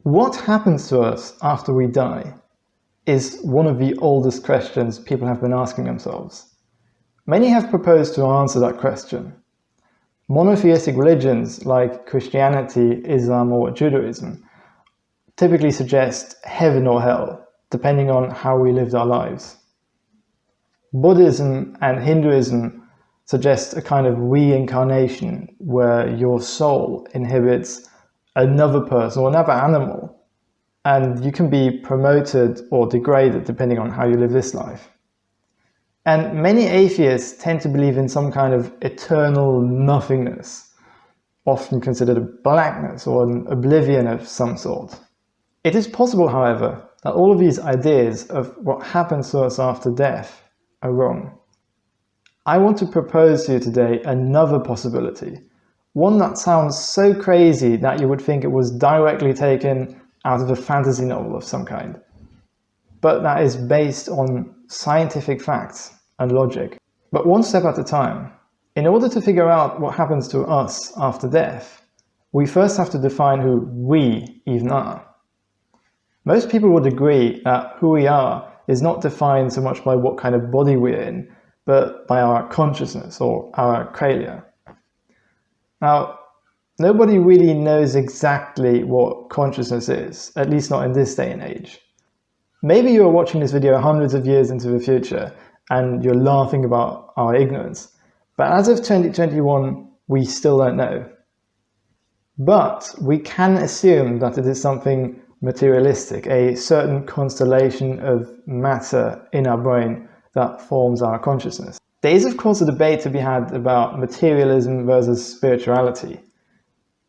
What happens to us after we die is one of the oldest questions people have been asking themselves. Many have proposed to answer that question. Monotheistic religions like Christianity, Islam, or Judaism typically suggest heaven or hell, depending on how we lived our lives. Buddhism and Hinduism suggest a kind of reincarnation where your soul inhabits another person or another animal, and you can be promoted or degraded depending on how you live this life. And many atheists tend to believe in some kind of eternal nothingness, often considered a blackness or an oblivion of some sort. It is possible, however, that all of these ideas of what happens to us after death are wrong. I want to propose to you today another possibility, one that sounds so crazy that you would think it was directly taken out of a fantasy novel of some kind, but that is based on scientific facts and logic. But one step at a time. In order to figure out what happens to us after death, we first have to define who we even are. Most people would agree that who we are is not defined so much by what kind of body we're in, but by our consciousness or our qualia. Now, nobody really knows exactly what consciousness is, at least not in this day and age. Maybe you're watching this video hundreds of years into the future and you're laughing about our ignorance, but as of 2021, we still don't know. But we can assume that it is something materialistic, a certain constellation of matter in our brain that forms our consciousness. There is of course a debate to be had about materialism versus spirituality,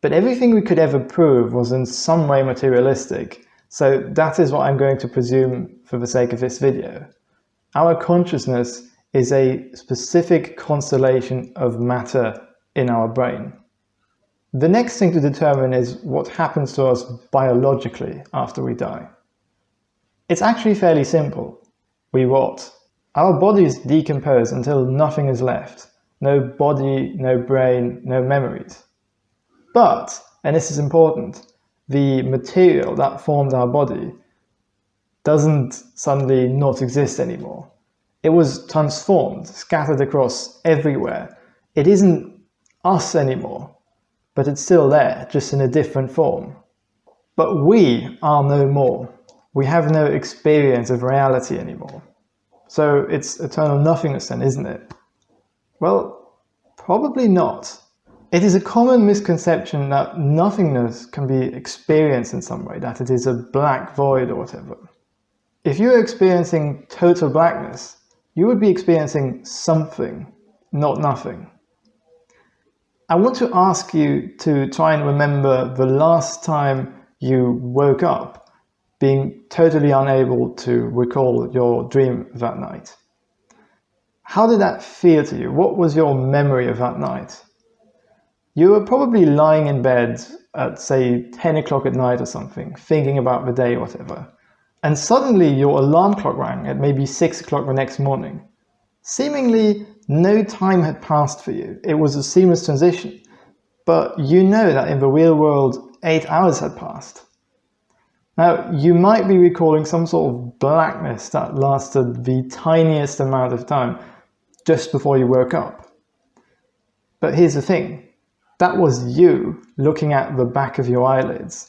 but everything we could ever prove was in some way materialistic, so that is what I'm going to presume for the sake of this video. Our consciousness is a specific constellation of matter in our brain. The next thing to determine is what happens to us biologically after we die. It's actually fairly simple. We rot. Our bodies decompose until nothing is left. No body, no brain, no memories. But, and this is important, the material that formed our body doesn't suddenly not exist anymore. It was transformed, scattered across everywhere. It isn't us anymore, but it's still there, just in a different form. But we are no more. We have no experience of reality anymore. So it's eternal nothingness then, isn't it? Well, probably not. It is a common misconception that nothingness can be experienced in some way, that it is a black void or whatever. If you're experiencing total blackness, you would be experiencing something, not nothing. I want to ask you to try and remember the last time you woke up, being totally unable to recall your dream that night. How did that feel to you? What was your memory of that night? You were probably lying in bed at, say, 10 o'clock at night or something, thinking about the day or whatever. And suddenly your alarm clock rang at maybe 6 o'clock the next morning. Seemingly, no time had passed for you. It was a seamless transition. But you know that in the real world, 8 hours had passed. Now, you might be recalling some sort of blackness that lasted the tiniest amount of time just before you woke up. But here's the thing. That was you looking at the back of your eyelids.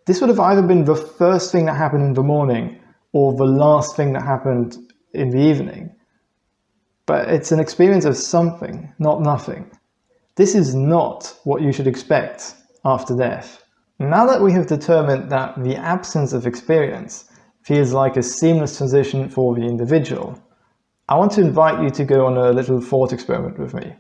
This would have either been the first thing that happened in the morning or the last thing that happened in the evening. But it's an experience of something, not nothing. This is not what you should expect after death. Now that we have determined that the absence of experience feels like a seamless transition for the individual, I want to invite you to go on a little thought experiment with me.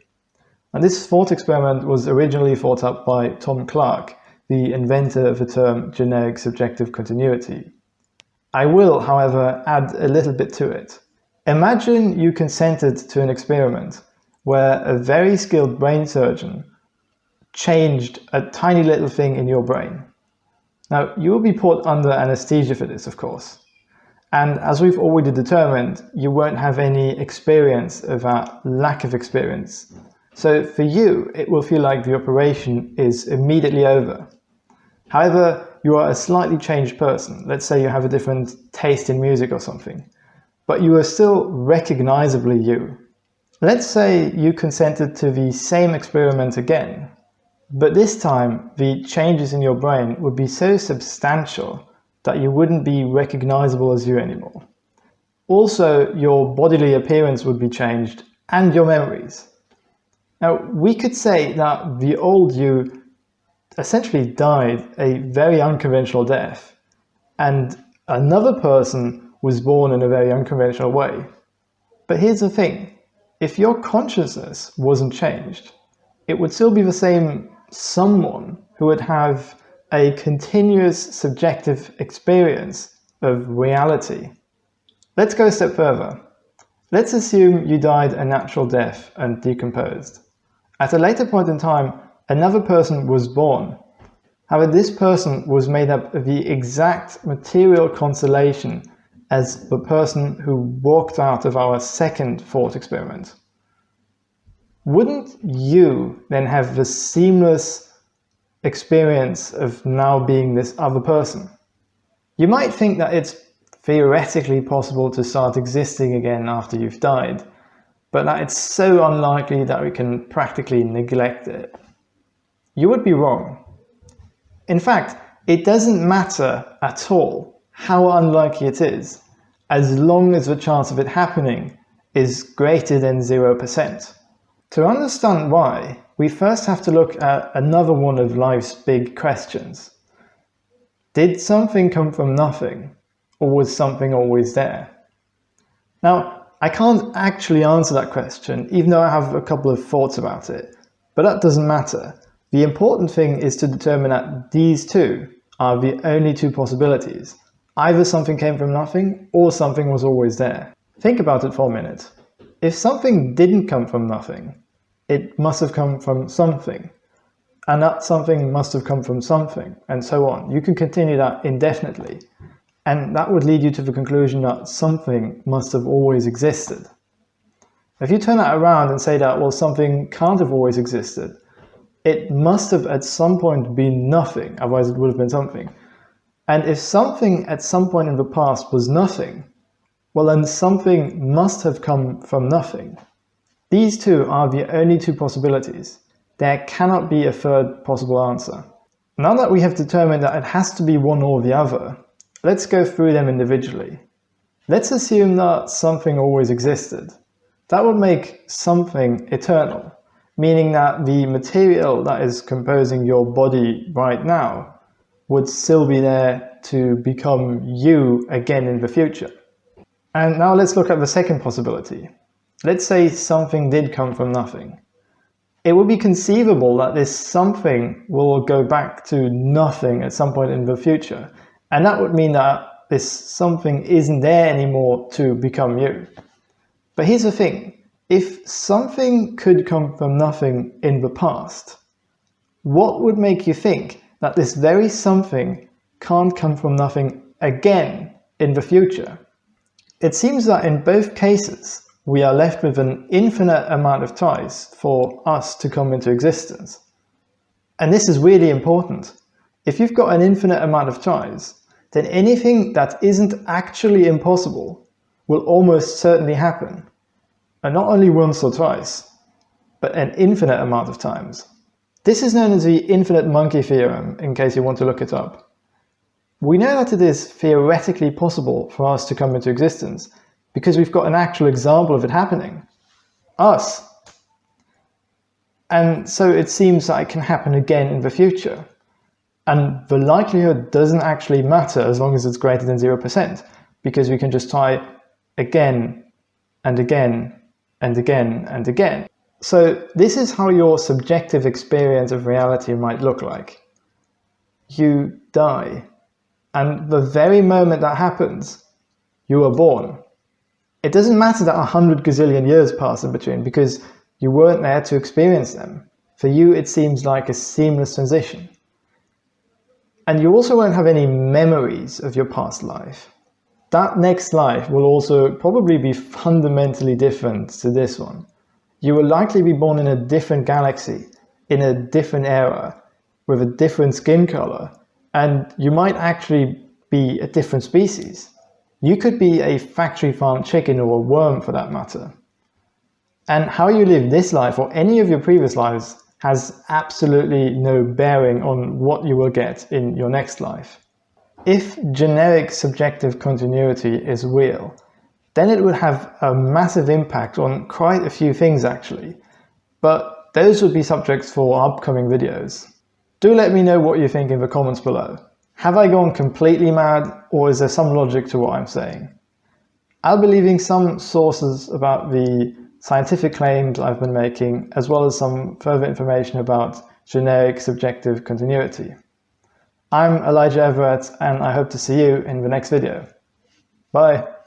And this thought experiment was originally thought up by Tom Clark, the inventor of the term generic subjective continuity. I will, however, add a little bit to it. Imagine you consented to an experiment where a very skilled brain surgeon changed a tiny little thing in your brain. Now, you will be put under anesthesia for this, of course. And as we've already determined, you won't have any experience of that lack of experience. So for you, it will feel like the operation is immediately over. However, you are a slightly changed person. Let's say you have a different taste in music or something, but you are still recognizably you. Let's say you consented to the same experiment again, but this time the changes in your brain would be so substantial that you wouldn't be recognizable as you anymore. Also, your bodily appearance would be changed and your memories. Now, we could say that the old you essentially died a very unconventional death, and another person was born in a very unconventional way. But here's the thing, if your consciousness wasn't changed, it would still be the same someone who would have a continuous subjective experience of reality. Let's go a step further. Let's assume you died a natural death and decomposed. At a later point in time, another person was born. However, this person was made up of the exact material constellation as the person who walked out of our second thought experiment. Wouldn't you then have the seamless experience of now being this other person? You might think that it's theoretically possible to start existing again after you've died, but that it's so unlikely that we can practically neglect it. You would be wrong. In fact, it doesn't matter at all how unlikely it is, as long as the chance of it happening is greater than 0%. To understand why, we first have to look at another one of life's big questions. Did something come from nothing, or was something always there? Now, I can't actually answer that question, even though I have a couple of thoughts about it, but that doesn't matter. The important thing is to determine that these two are the only two possibilities. Either something came from nothing, or something was always there. Think about it for a minute. If something didn't come from nothing, it must have come from something, and that something must have come from something, and so on. You can continue that indefinitely. And that would lead you to the conclusion that something must have always existed. If you turn that around and say that, well, something can't have always existed, it must have at some point been nothing, otherwise it would have been something. And if something at some point in the past was nothing, well, then something must have come from nothing. These two are the only two possibilities. There cannot be a third possible answer. Now that we have determined that it has to be one or the other, let's go through them individually. Let's assume that something always existed. That would make something eternal, meaning that the material that is composing your body right now would still be there to become you again in the future. And now let's look at the second possibility. Let's say something did come from nothing. It would be conceivable that this something will go back to nothing at some point in the future. And that would mean that this something isn't there anymore to become you. But here's the thing. If something could come from nothing in the past, what would make you think that this very something can't come from nothing again in the future? It seems that in both cases, we are left with an infinite amount of ties for us to come into existence. And this is really important. If you've got an infinite amount of ties, then anything that isn't actually impossible will almost certainly happen. And not only once or twice, but an infinite amount of times. This is known as the infinite monkey theorem, in case you want to look it up. We know that it is theoretically possible for us to come into existence because we've got an actual example of it happening. Us. And so it seems that it can happen again in the future. And the likelihood doesn't actually matter as long as it's greater than 0%, because we can just try again and again and again and again. So this is how your subjective experience of reality might look like. You die, and the very moment that happens, you are born. It doesn't matter that 100 gazillion years pass in between, because you weren't there to experience them. For you, it seems like a seamless transition. And you also won't have any memories of your past life. That next life will also probably be fundamentally different to this one. You will likely be born in a different galaxy, in a different era, with a different skin color, And you might actually be a different species. You could be a factory farmed chicken or a worm for that matter. And how you live this life or any of your previous lives has absolutely no bearing on what you will get in your next life. If generic subjective continuity is real, then it would have a massive impact on quite a few things actually. But those would be subjects for upcoming videos. Do let me know what you think in the comments below. Have I gone completely mad, or is there some logic to what I'm saying? I'll be leaving some sources about the scientific claims I've been making, as well as some further information about generic subjective continuity. I'm Elijah Everett, and I hope to see you in the next video. Bye!